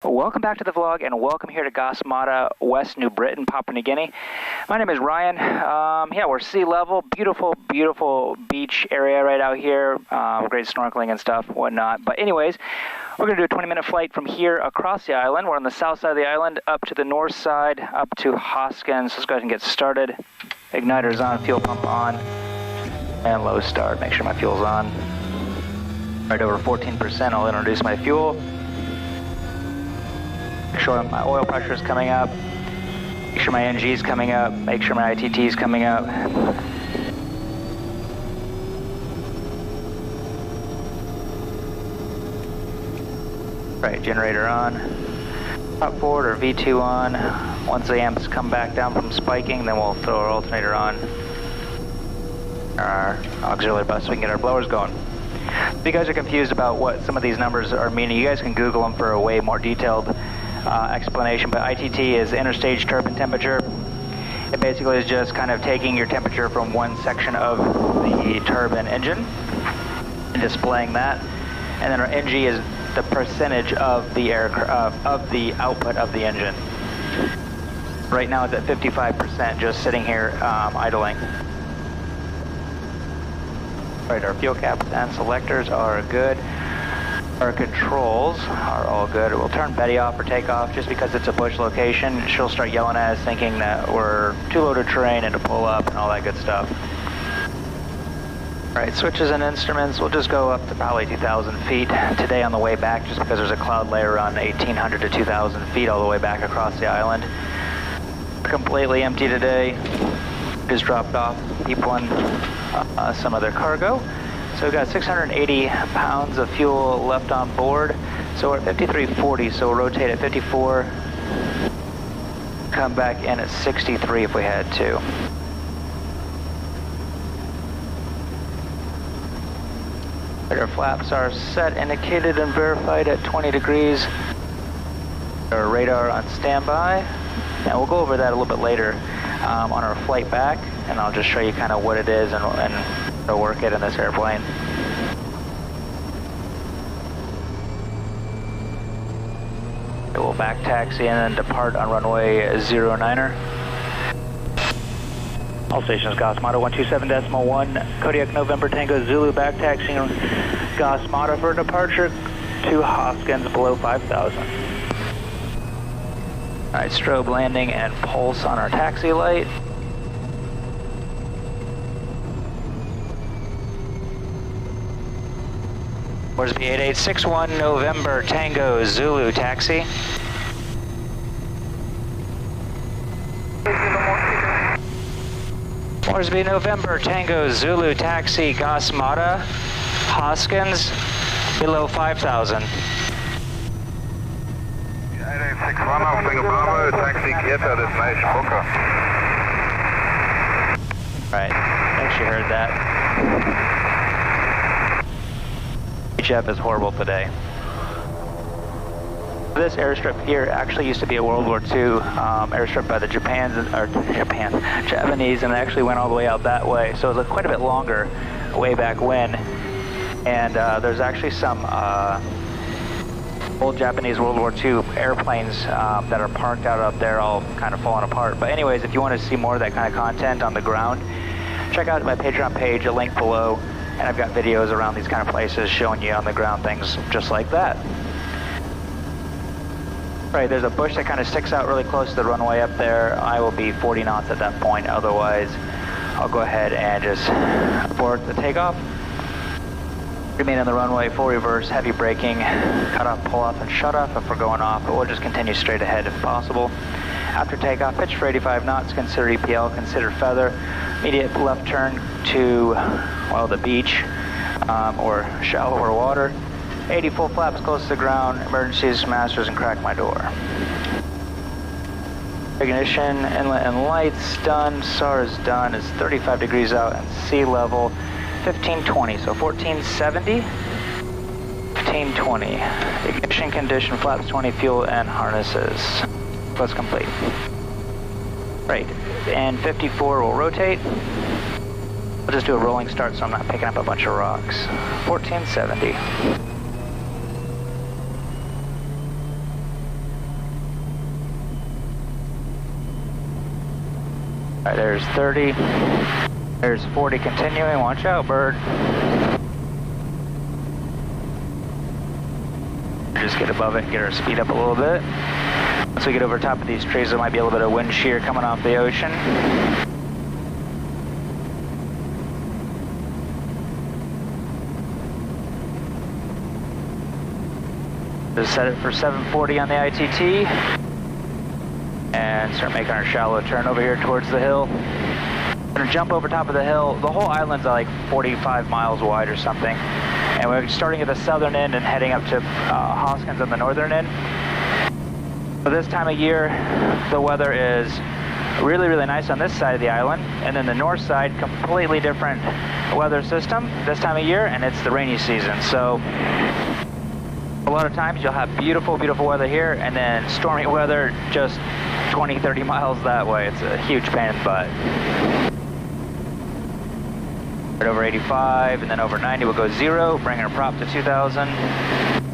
Welcome back to the vlog, and welcome here to Gasmata, West New Britain, Papua New Guinea. My name is Ryan. Yeah, we're sea level, beautiful, beautiful beach area right out here. Great snorkeling and stuff, whatnot. But anyways, we're going to do a 20-minute flight from here across the island. We're on the south side of the island, up to the north side, up to Hoskins. Let's go ahead and get started. Igniter's on, fuel pump on, and low start. Make sure my fuel's on. Right over 14%, I'll introduce my fuel. Make sure my oil pressure is coming up. Make sure my NG is coming up. Make sure my ITT is coming up. Right, generator on. Top forward or V2 on. Once the amps come back down from spiking, then we'll throw our alternator on. Our auxiliary bus so we can get our blowers going. If you guys are confused about what some of these numbers are meaning, you guys can Google them for a way more detailed explanation, but ITT is interstage turbine temperature. It basically is just kind of taking your temperature from one section of the turbine engine and displaying that, and then our NG is the percentage of the of the output of the engine. Right now it's at 55%, just sitting here idling. Right, our fuel caps and selectors are good. Our controls are all good. We'll turn Betty off for takeoff just because it's a bush location. She'll start yelling at us thinking that we're too low to terrain and to pull up and all that good stuff. Right, switches and instruments, we'll just go up to probably 2,000 feet today on the way back just because there's a cloud layer around 1,800 to 2,000 feet all the way back across the island. Completely empty today. Just dropped off people and some of their cargo. So we've got 680 pounds of fuel left on board. So we're at 5340, so we'll rotate at 54. Come back in at 63 if we had to. Our flaps are set, indicated, and verified at 20 degrees. Our radar on standby. And we'll go over that a little bit later on our flight back, and I'll just show you kind of what it is and to work it in this airplane. It will back taxi and then depart on runway 09er. All stations Gasmata 127.1, Zodiak November Tango Zulu, back taxiing Gasmata for departure to Hoskins below 5,000. Alright, strobe landing and pulse on our taxi light. Moresby 8861 November Tango Zulu taxi. Moresby November Tango Zulu taxi Gasmata, Hoskins below 5,000. 8861 auf Tango Bravo, taxi cleared to destination Booker. Right, thanks you heard that. HF is horrible today. This airstrip here actually used to be a World War II airstrip by the Japanese, and it actually went all the way out that way. So it was quite a bit longer way back when. And there's actually some old Japanese World War II airplanes that are parked out there, all kind of falling apart. But anyways, if you want to see more of that kind of content on the ground, check out my Patreon page, a link below. And I've got videos around these kind of places showing you on the ground things just like that. Right, there's a bush that kind of sticks out really close to the runway up there. I will be 40 knots at that point. Otherwise, I'll go ahead and just abort the takeoff. Remain on the runway, full reverse, heavy braking, cut off, pull off, and shut off if we're going off, but we'll just continue straight ahead if possible. After takeoff, pitch for 85 knots, consider EPL, consider feather. Immediate left turn to, well, the beach or shallower water. 80 full flaps close to the ground, emergencies, masters, and crack my door. Ignition, inlet and lights done, SAR is done, it's 35 degrees out and sea level 1520, so 1470, 1520. Ignition condition, flaps 20, fuel and harnesses. Plus complete. Right, and 54 will rotate. We'll just do a rolling start so I'm not picking up a bunch of rocks. 1470. Alright, there's 30. There's 40 continuing. Watch out, bird. Just get above it and get our speed up a little bit. Once we get over top of these trees, there might be a little bit of wind shear coming off the ocean. Just set it for 740 on the ITT. And start making our shallow turn over here towards the hill. We're gonna jump over top of the hill. The whole island's like 45 miles wide or something. And we're starting at the southern end and heading up to Hoskins on the northern end. So this time of year, the weather is really, really nice on this side of the island. And then the north side, completely different weather system this time of year, and it's the rainy season. So a lot of times you'll have beautiful, beautiful weather here, and then stormy weather just 20, 30 miles that way. It's a huge pain in the butt. Right over 85, and then over 90 we'll go 0, bring our prop to 2,000. And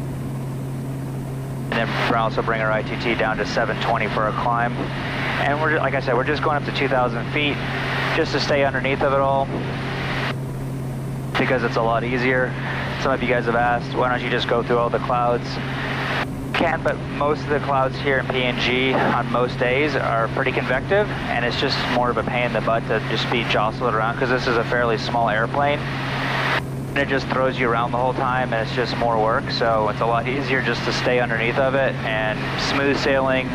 then we'll also bring our ITT down to 720 for a climb. And we're, like I said, we're just going up to 2,000 feet just to stay underneath of it all, because it's a lot easier. Some of you guys have asked, why don't you just go through all the clouds? Can, but most of the clouds here in PNG on most days are pretty convective, and it's just more of a pain in the butt to just be jostled around, because this is a fairly small airplane. And it just throws you around the whole time, and it's just more work, so it's a lot easier just to stay underneath of it. And smooth sailing,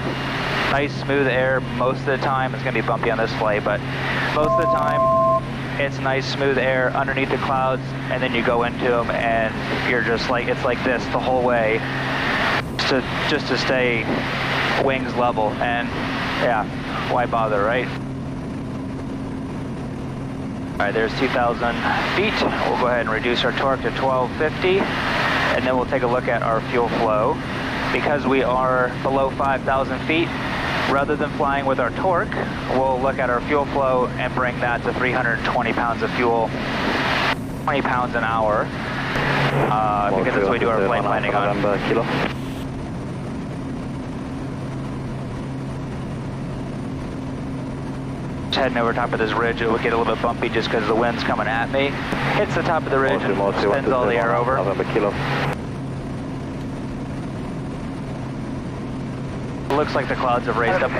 nice smooth air most of the time. It's going to be bumpy on this flight, but most of the time it's nice smooth air underneath the clouds, and then you go into them and you're just like, it's like this the whole way, just to stay wings level. And yeah, why bother, right? Alright, there's 2,000 feet. We'll go ahead and reduce our torque to 1250, and then we'll take a look at our fuel flow. Because we are below 5,000 feet, rather than flying with our torque, we'll look at our fuel flow and bring that to 320 pounds of fuel, 20 pounds an hour, because that's what we do our plane landing on. Just heading over top of this ridge, it will get a little bit bumpy just because the wind's coming at me. Hits the top of the ridge and spins all the air over. Looks like the clouds have raised up.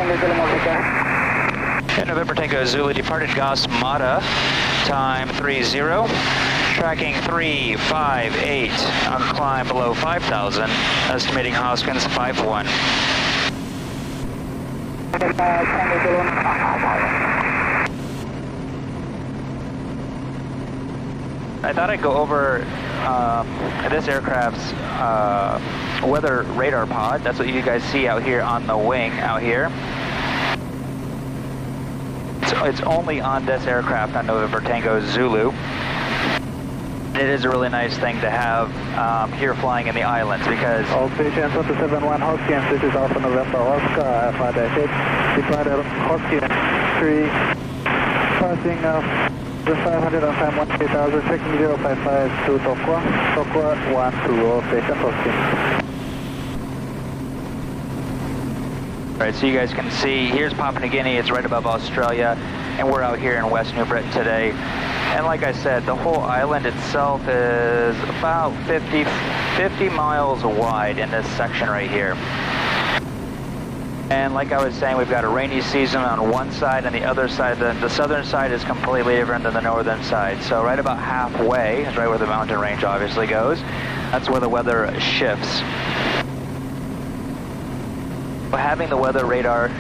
And November Tango Zulu departed Gas Mata, time 30, tracking 358 on climb below 5,000, estimating Hoskins 51. I thought I'd go over this aircraft's weather radar pod. That's what you guys see out here on the wing out here. It's only on this aircraft on November Tango Zulu. It is a really nice thing to have here flying in the islands, because all stations 271 Hoskins, this is Alpha November Oscar, Alpha Dash 8, departed Hoskins 3, passing the 500 on time 13000, checking 055 to Tokwa, 120 station Hoskins. Alright, so you guys can see, here's Papua New Guinea, it's right above Australia, and we're out here in West New Britain today. And like I said, the whole island itself is about 50 miles wide in this section right here. And like I was saying, we've got a rainy season on one side, and the other side, the southern side is completely different than the northern side. So right about halfway is right where the mountain range obviously goes. That's where the weather shifts. Having the weather radar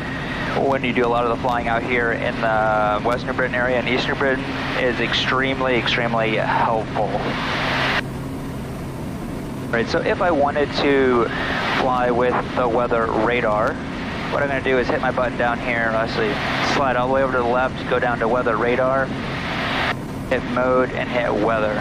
when you do a lot of the flying out here in the Western Britain area and Eastern Britain is extremely, extremely helpful. Right, so if I wanted to fly with the weather radar, what I'm going to do is hit my button down here, actually slide all the way over to the left, go down to weather radar, hit mode, and hit weather.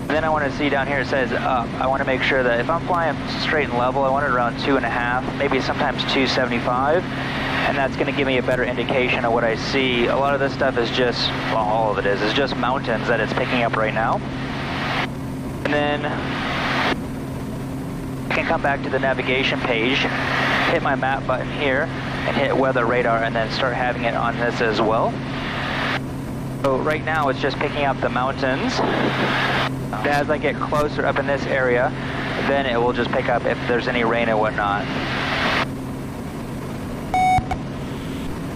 And then I want to see down here it says up. I want to make sure that if I'm flying straight and level, I want it around 2.5, maybe sometimes 275, and that's going to give me a better indication of what I see. A lot of this stuff is just, well, all of it is just mountains that it's picking up right now. And then can come back to the navigation page, hit my map button here, and hit weather radar, and then start having it on this as well. So right now it's just picking up the mountains. As I get closer up in this area, then it will just pick up if there's any rain and whatnot.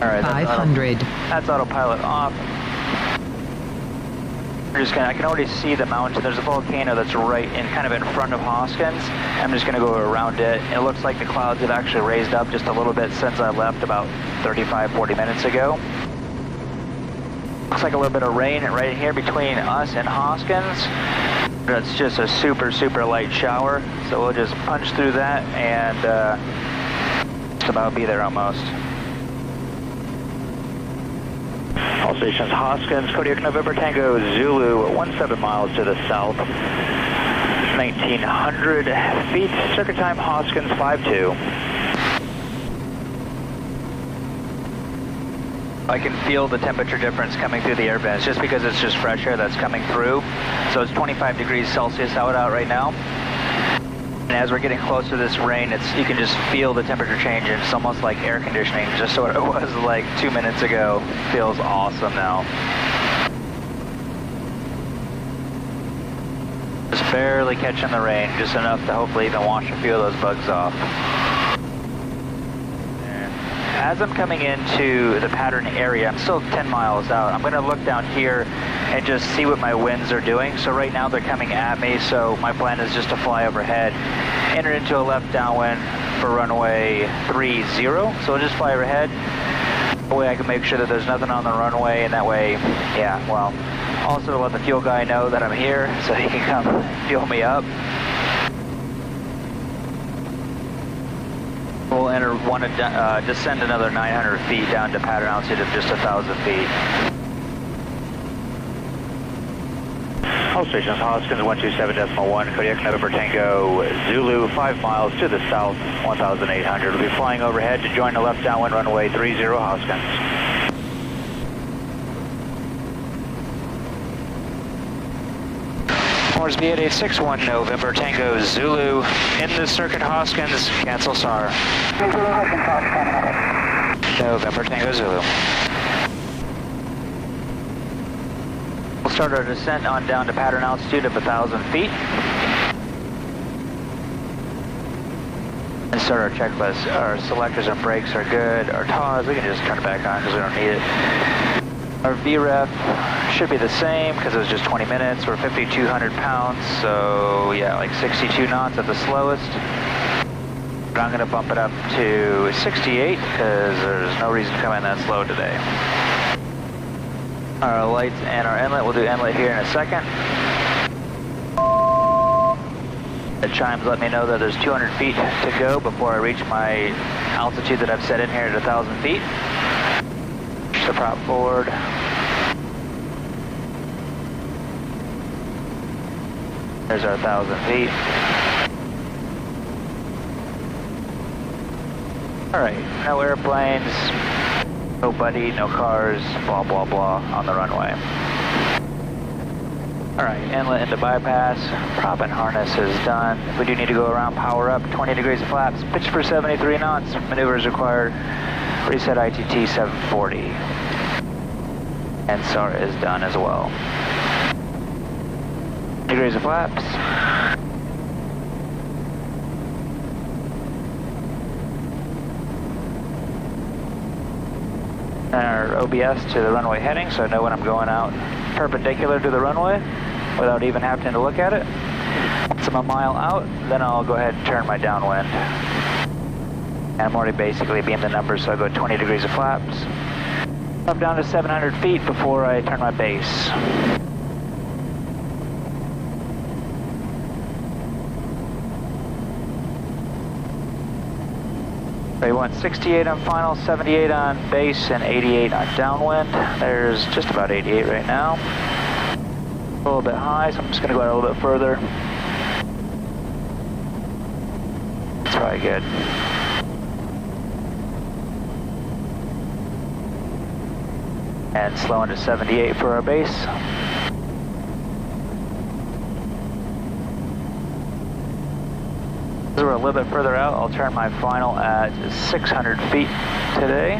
All right, 500. That's autopilot off. I can already see the mountain. There's a volcano that's right in kind of in front of Hoskins. I'm just going to go around it. It looks like the clouds have actually raised up just a little bit since I left about 35-40 minutes ago. Looks like a little bit of rain right here between us and Hoskins. It's just a super, super light shower. So we'll just punch through that and just about be there almost. All stations, Hoskins, Zodiak November Tango Zulu, 17 miles to the south, 1900 feet, circuit time Hoskins 52. I can feel the temperature difference coming through the air vents just because it's just fresh air that's coming through. So it's 25 degrees Celsius out right now. And as we're getting closer to this rain, you can just feel the temperature change. It's almost like air conditioning, just what it was like 2 minutes ago. Feels awesome now. Just barely catching the rain, just enough to hopefully even wash a few of those bugs off. As I'm coming into the pattern area, I'm still 10 miles out. I'm going to look down here and just see what my winds are doing. So right now they're coming at me, so my plan is just to fly overhead, enter into a left downwind for runway 30. So we'll just fly overhead. That way I can make sure that there's nothing on the runway, and that way, yeah, well, also to let the fuel guy know that I'm here so he can come fuel me up. We'll want to descend another 900 feet down to pattern altitude of just 1,000 feet. All stations, Hoskins 127.1, Zodiak November Tango Zulu, 5 miles to the south, 1,800. We'll be flying overhead to join the left downwind runway 30 Hoskins. Morsby 8861 November Tango Zulu in the circuit Hoskins, cancel SAR. November Tango Zulu. We'll start our descent on down to pattern altitude of 1,000 feet. And start our checklist. Our selectors and brakes are good. Our TAWs, we can just turn it back on because we don't need it. Our VREF should be the same because it was just 20 minutes. We're 5,200 pounds, so yeah, like 62 knots at the slowest. But I'm going to bump it up to 68 because there's no reason to come in that slow today. Our lights and our inlet, we'll do inlet here in a second. The chimes let me know that there's 200 feet to go before I reach my altitude that I've set in here at 1,000 feet. Push the prop forward. There's our 1,000 feet. All right, no airplanes, nobody, no cars, blah, blah, blah on the runway. All right, inlet into bypass, prop and harness is done. If we do need to go around, power up, 20 degrees of flaps, pitch for 73 knots, maneuvers required, reset ITT 740. And SAR is done as well. Degrees of flaps. And our OBS to the runway heading, so I know when I'm going out perpendicular to the runway without even having to look at it. Once I'm a mile out, then I'll go ahead and turn my downwind. And I'm already basically beamed the numbers, so I go 20 degrees of flaps. Up down to 700 feet before I turn my base. We went 68 on final, 78 on base, and 88 on downwind. There's just about 88 right now. A little bit high, so I'm just going to go out a little bit further. That's probably good. And slowing to 78 for our base. This is where little bit further out. I'll turn my final at 600 feet today.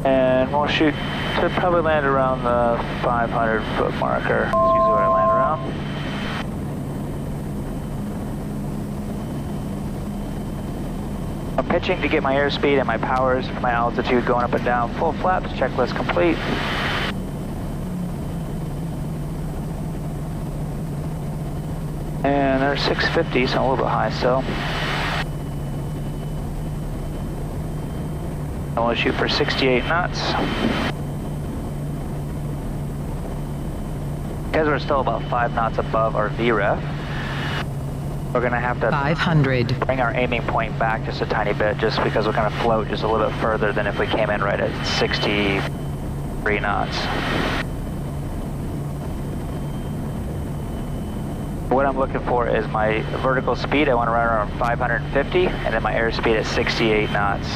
And we'll shoot to probably land around the 500 foot marker. That's usually where I land around. I'm pitching to get my airspeed and my powers for my altitude going up and down. Full flaps, checklist complete. And they're 650, so a little bit high still. I want to shoot for 68 knots. Because we're still about 5 knots above our VREF, we're going to have to 500. Bring our aiming point back just a tiny bit, just because we're going to float just a little bit further than if we came in right at 63 knots. What I'm looking for is my vertical speed. I want to run around 550, and then my airspeed at 68 knots.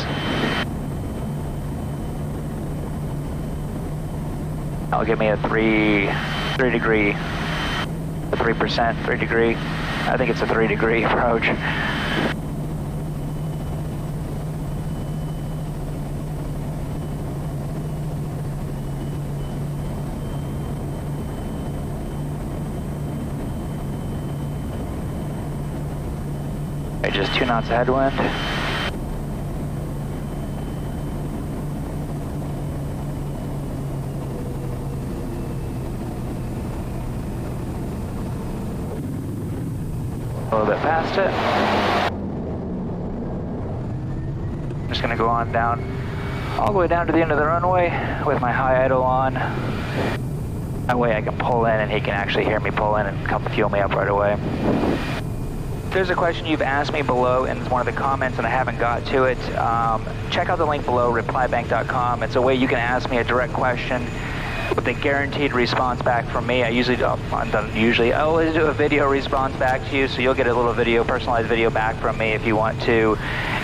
That'll give me a 3 degree, a 3%, 3 degree. I think it's a 3 degree approach. Just 2 knots of headwind. A little bit past it. I'm just going to go on down, all the way down to the end of the runway with my high idle on. That way I can pull in and he can actually hear me pull in and come fuel me up right away. There's a question you've asked me below in one of the comments and I haven't got to it. Check out the link below, replybank.com. It's a way you can ask me a direct question with a guaranteed response back from me. I always do a video response back to you, so you'll get a little video, personalized video back from me if you want to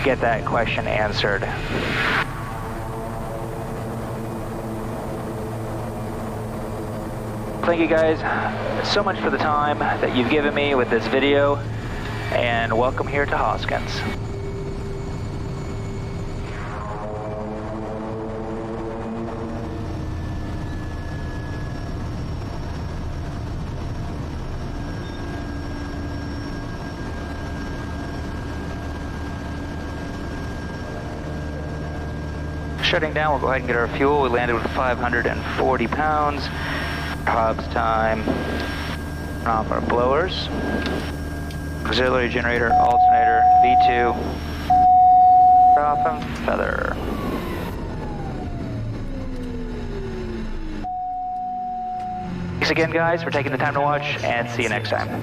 get that question answered. Thank you guys so much for the time that you've given me with this video. And welcome here to Hoskins. Shutting down, we'll go ahead and get our fuel. We landed with 540 pounds. Hobbs time. Turn off our blowers. Auxiliary generator, alternator, V2, off and feather. Thanks again, guys, for taking the time to watch, and see you next time.